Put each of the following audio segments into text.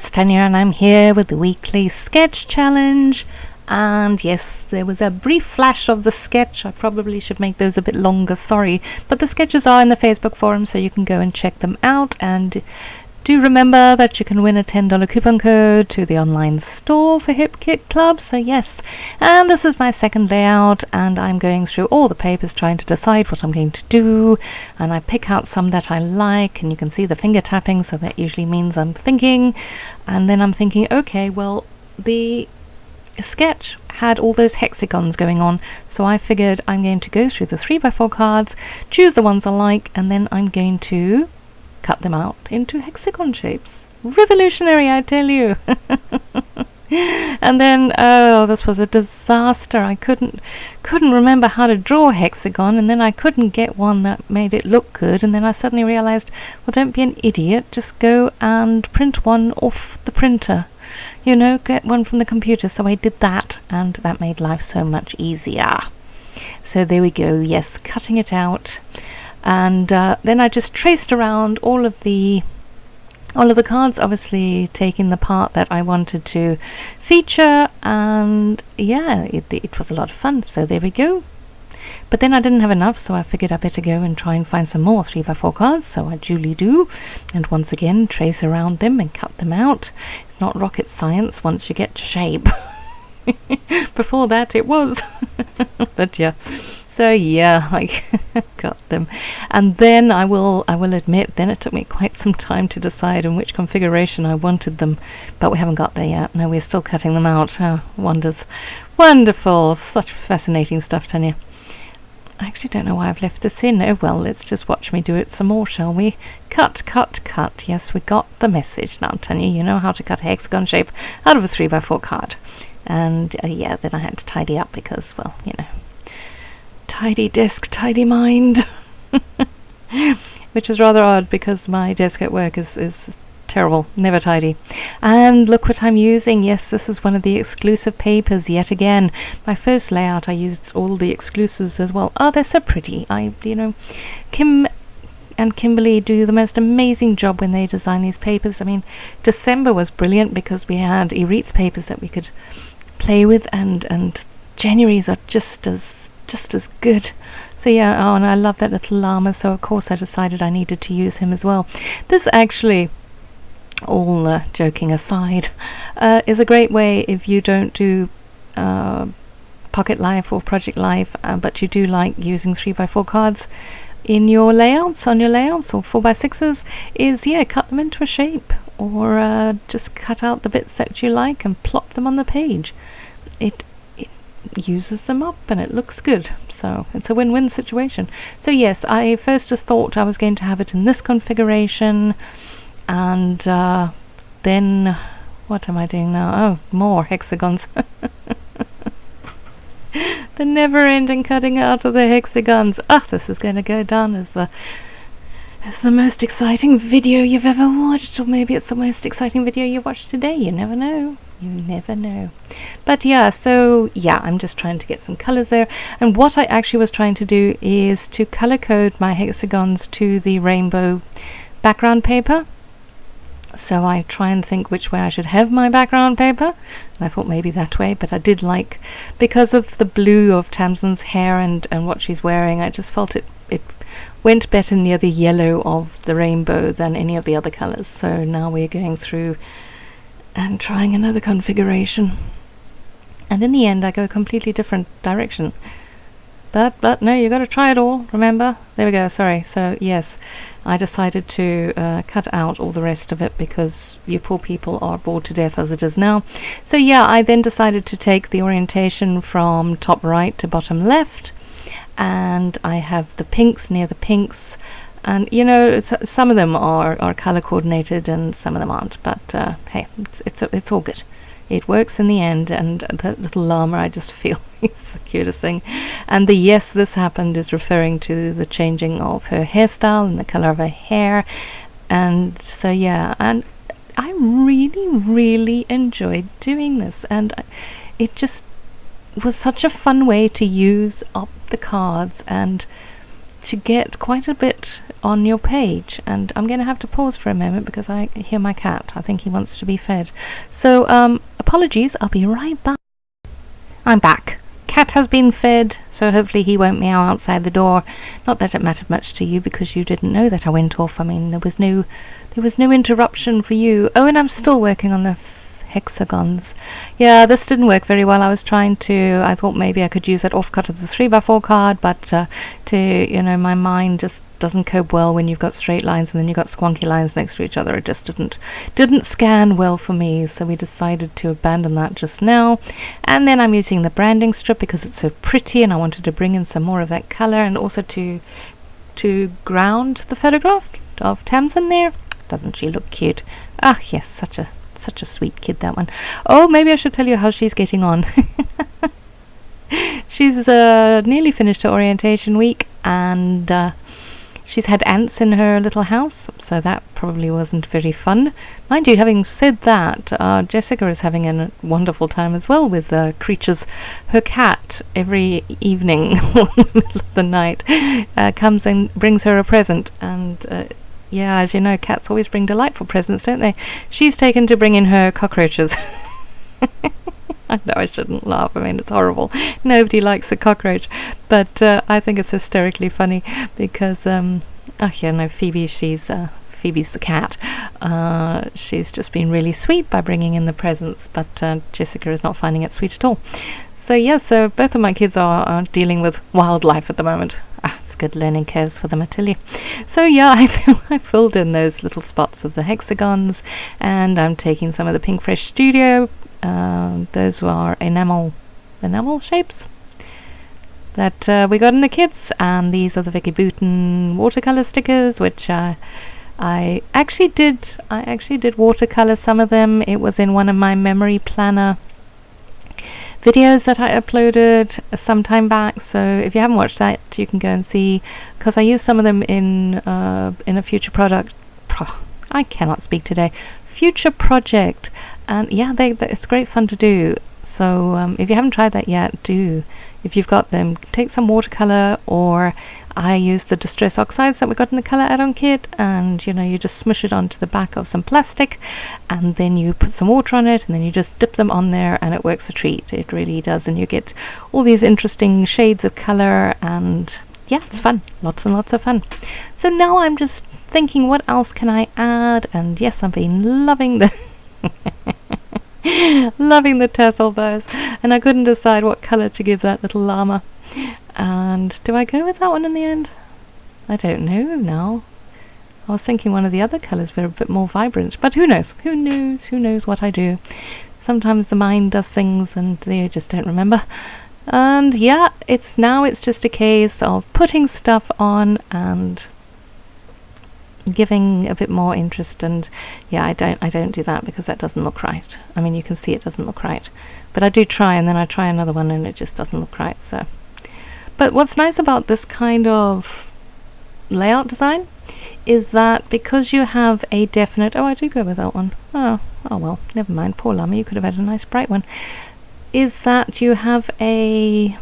it's Tanya and I'm here with the weekly sketch challenge. And yes, there was a brief flash of the sketch. I probably should make those a bit longer, sorry. But the sketches are in the Facebook forum, so you can go and check them out. And do remember that you can win a $10 coupon code to the online store for Hip Kit Club. So yes, and this is my second layout, and I'm going through all the papers trying to decide what I'm going to do. And I pick out some that I like, and you can see the finger tapping, so that usually means I'm thinking. And then I'm thinking, okay, well, the sketch had all those hexagons going on, so I figured I'm going to go through the 3x4 cards, choose the ones I like, and then I'm going to cut them out into hexagon shapes. Revolutionary, I tell you. And then, oh, this was a disaster. I couldn't remember how to draw a hexagon, and then I couldn't get one that made it look good, and then I suddenly realized, well, don't be an idiot, just go and print one off the printer. You know, get one from the computer. So I did that, and that made life so much easier. So there we go, yes, cutting it out. And then I just traced around all of the cards, obviously taking the part that I wanted to feature, and yeah, it was a lot of fun. So there we go. But then I didn't have enough, so I figured I better go and try and find some more 3x4 cards, so I duly do, and once again trace around them and cut them out. It's not rocket science once you get to shape. Before that it was. But yeah, so yeah, I got them. And then I will admit, then it took me quite some time to decide in which configuration I wanted them, but we haven't got there yet. No, we're still cutting them out. Oh, wonders. Wonderful. Such fascinating stuff, Tanya. I actually don't know why I've left this in. Oh well, let's just watch me do it some more, shall we? Cut, cut, cut. Yes, we got the message. Now, Tanya, you know how to cut a hexagon shape out of a 3x4 card. And yeah, then I had to tidy up because, well, you know, tidy desk, tidy mind. Which is rather odd because my desk at work is terrible, never tidy. And look what I'm using. Yes, this is one of the exclusive papers yet again. My first layout I used all the exclusives as well. Oh, they're so pretty. Kim and Kimberly do the most amazing job when they design these papers. I mean, December was brilliant because we had Eretz papers that we could play with, and January's are just as good. So yeah, oh, and I love that little llama, so of course I decided I needed to use him as well. This actually, all joking aside, is a great way if you don't do Pocket Life or Project Life, but you do like using 3x4 cards in your layouts, on your layouts, or 4x6s, is, yeah, cut them into a shape, or just cut out the bits that you like and plop them on the page. It uses them up and it looks good, so it's a win-win situation. So yes, I first thought I was going to have it in this configuration, and then what am I doing now? Oh, more hexagons. The never-ending cutting out of the hexagons. Ah, this is going to go down as the most exciting video you've ever watched, or maybe it's the most exciting video you watched today. You never know. You never know. But yeah, so yeah, I'm just trying to get some colors there. And what I actually was trying to do is to color code my hexagons to the rainbow background paper. So I try and think which way I should have my background paper, and I thought maybe that way, but I did like, because of the blue of Tamsin's hair and what she's wearing, I just felt it went better near the yellow of the rainbow than any of the other colors. So now we're going through and trying another configuration, and in the end I go a completely different direction. But no, you got to try it all, remember? There we go, sorry. So yes, I decided to cut out all the rest of it because you poor people are bored to death as it is now. So yeah, I then decided to take the orientation from top right to bottom left, and I have the pinks near the pinks, and you know, some of them are color coordinated and some of them aren't, but hey, it's all good. It works in the end. And that little llama, I just feel is the cutest thing. And the yes, this happened is referring to the changing of her hairstyle and the color of her hair. And so yeah, and I really enjoyed doing this, and it just was such a fun way to use up the cards and to get quite a bit on your page, and I'm going to have to pause for a moment because I hear my cat. I think he wants to be fed. So apologies, I'll be right back. I'm back. Cat has been fed, so hopefully he won't meow outside the door. Not that it mattered much to you because you didn't know that I went off. I mean, there was no interruption for you. Oh, and I'm still working on the hexagons. Yeah, this didn't work very well. I thought maybe I could use that offcut of the 3x4 card, but my mind just doesn't cope well when you've got straight lines and then you've got squonky lines next to each other. It just didn't scan well for me, so we decided to abandon that just now. And then I'm using the branding strip because it's so pretty, and I wanted to bring in some more of that color, and also to ground the photograph of Tamsin there. Doesn't she look cute? Ah, yes, such a sweet kid, that one. Oh, maybe I should tell you how she's getting on. She's nearly finished her orientation week, and she's had ants in her little house, so that probably wasn't very fun. Mind you, having said that, Jessica is having a wonderful time as well with creatures. Her cat, every evening in the middle of the night, comes and brings her a present, and yeah, as you know, cats always bring delightful presents, don't they? She's taken to bring in her cockroaches. I know I shouldn't laugh. I mean, it's horrible. Nobody likes a cockroach. But I think it's hysterically funny because, Phoebe, Phoebe's the cat. She's just been really sweet by bringing in the presents, but Jessica is not finding it sweet at all. So, yeah, so both of my kids are dealing with wildlife at the moment. It's good learning curves for them, I tell you. So yeah, I filled in those little spots of the hexagons, and I'm taking some of the Pink Fresh Studio. Those are enamel shapes that we got in the kits, and these are the Vicky Bouton watercolor stickers, which I actually did watercolor some of them. It was in one of my memory planner videos that I uploaded some time back, so if you haven't watched that, you can go and see, because I used some of them in a future product. I cannot speak today. Future project, and yeah, it's great fun to do. So if you haven't tried that yet, do. If you've got them, take some watercolor, or I use the Distress Oxides that we got in the color add-on kit, and you just smush it onto the back of some plastic, and then you put some water on it, and then you just dip them on there, and it works a treat. It really does, and you get all these interesting shades of color, and yeah, it's fun. Lots and lots of fun. So now I'm just thinking, what else can I add? And yes, I've been loving the loving the tassel bows, and I couldn't decide what color to give that little llama. And do I go with that one in the end? I don't know now. I was thinking one of the other colors were a bit more vibrant, but who knows? Who knows what I do? Sometimes the mind does things and they just don't remember. And yeah, it's just a case of putting stuff on and giving a bit more interest. And yeah, I don't do that because that doesn't look right. I mean, you can see it doesn't look right, but I do try, and then I try another one and it just doesn't look right. So, but what's nice about this kind of layout design is that because you have a definite, I do go with that one. Oh well, never mind, poor llama, you could have had a nice bright one. Is that you have a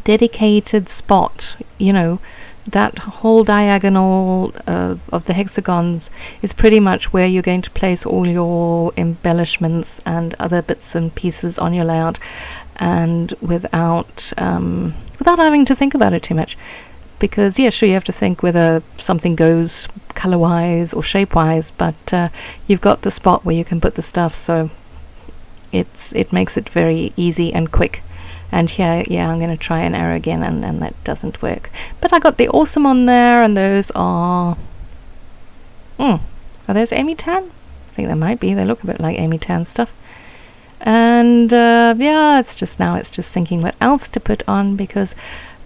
dedicated spot, that whole diagonal of the hexagons is pretty much where you're going to place all your embellishments and other bits and pieces on your layout, and without having to think about it too much. Because yeah, sure, you have to think whether something goes color wise or shape wise, but you've got the spot where you can put the stuff, so it makes it very easy and quick. And here, yeah, I'm going to try an arrow again, and that doesn't work. But I got the Awesome on there, and those are... are those Amy Tan? I think they might be. They look a bit like Amy Tan stuff. And yeah, it's just thinking what else to put on, because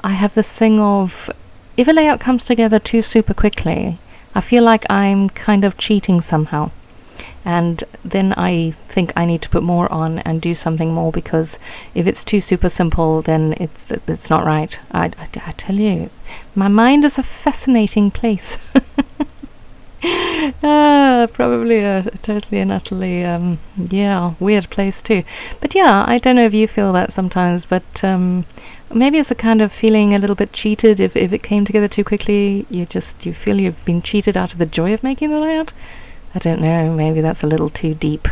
I have this thing of, if a layout comes together too super quickly, I feel like I'm kind of cheating somehow. And then I think I need to put more on and do something more, because if it's too super simple, then it's not right. I tell you, my mind is a fascinating place. Probably a totally and utterly weird place too. But yeah, I don't know if you feel that sometimes, but Maybe it's a kind of feeling a little bit cheated if it came together too quickly. You feel you've been cheated out of the joy of making the layout. I don't know, maybe that's a little too deep.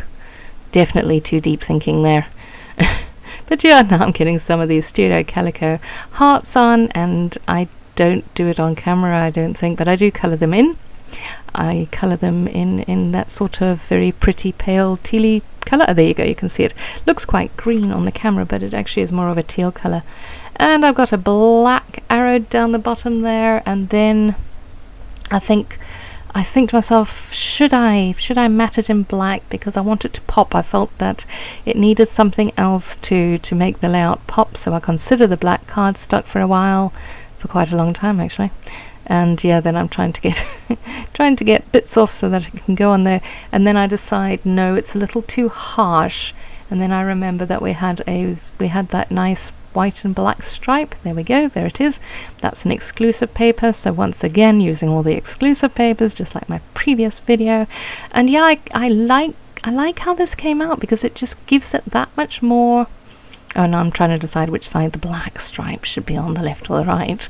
Definitely too deep thinking there. But yeah, no, I'm kidding. Some of these Studio Calico hearts on, and I don't do it on camera, I don't think, but I do colour them in. I colour them in that sort of very pretty pale tealy colour. Oh, there you go, you can see it. Looks quite green on the camera, but it actually is more of a teal colour. And I've got a black arrow down the bottom there, and then I think to myself, should I matte it in black, because I want it to pop. I felt that it needed something else to make the layout pop, so I considered the black cardstock for a while, for quite a long time actually. And yeah, then I'm trying to get bits off so that it can go on there, and then I decide no, it's a little too harsh. And then I remember that we had that nice white and black stripe. There we go, there it is. That's an exclusive paper, so once again using all the exclusive papers, just like my previous video. And yeah, I like how this came out, because it just gives it that much more. Oh no, I'm trying to decide which side the black stripe should be on, the left or the right.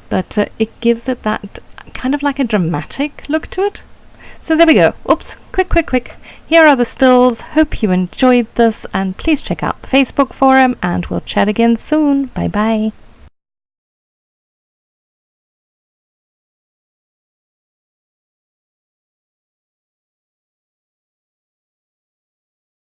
But it gives it that kind of like a dramatic look to it. So there we go. Oops, quick. Here are the stills. Hope you enjoyed this, and please check out the Facebook forum, and we'll chat again soon. Bye bye.